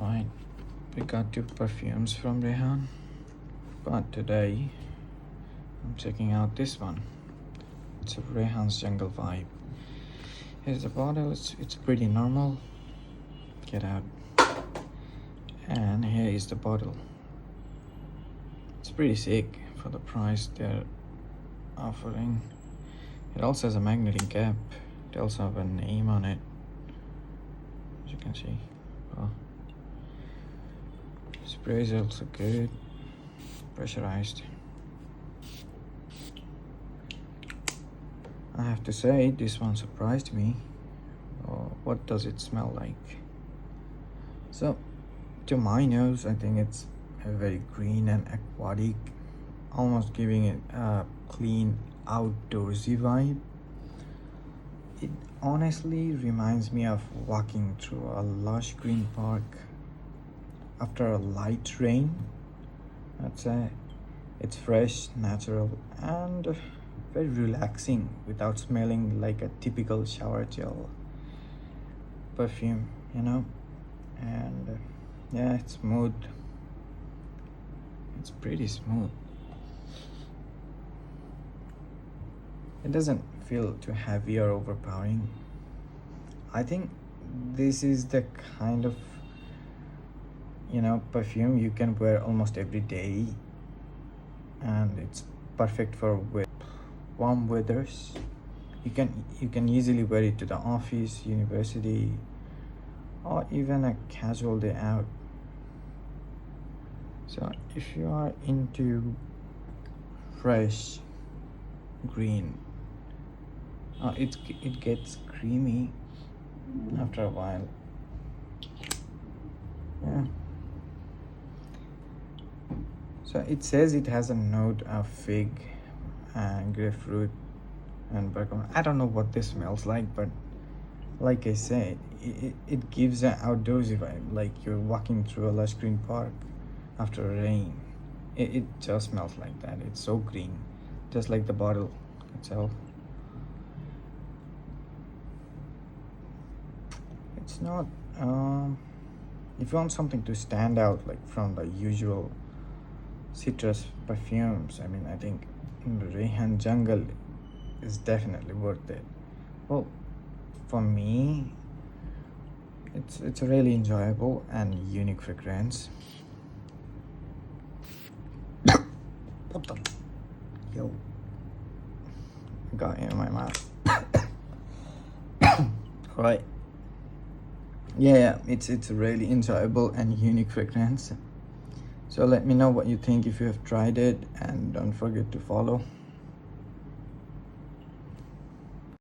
Alright, we got two perfumes from Rayhaan, but today I'm checking out this one. It's a Rayhaan's Jungle Vibe. Here's the bottle. It's pretty normal. Get out. And here is the bottle. It's pretty sick for the price they're offering. It also has a magnetic cap. It also have a name on it, as you can see. Oh. Spray is also good, pressurized. I have to say, this one surprised me. Oh, what does it smell like? So, to my nose, I think it's a very green and aquatic, almost giving it a clean, outdoorsy vibe. It honestly reminds me of walking through a lush green park after a light rain. I'd say it's fresh, natural, and very relaxing without smelling like a typical shower gel perfume, you know. And yeah, it's smooth. It's pretty smooth. It doesn't feel too heavy or overpowering. I think this is the kind of, you know, perfume you can wear almost every day, and it's perfect for warm weathers. You can easily wear it to the office, university, or even a casual day out. So if you are into fresh green, it gets creamy after a while. Yeah. So it says it has a note of fig and grapefruit and bergamot. I don't know what this smells like, but like I said, it gives an outdoorsy vibe, like you're walking through a lush green park after a rain. It just smells like that. It's so green, just like the bottle itself. It's not if you want something to stand out like from the usual citrus perfumes, I mean, I think Rayhaan Jungle is definitely worth it. Well, for me, it's a really enjoyable and unique fragrance. What the? Yo, got it in my mouth. Right. Yeah, it's a really enjoyable and unique fragrance. So let me know what you think if you have tried it, and don't forget to follow.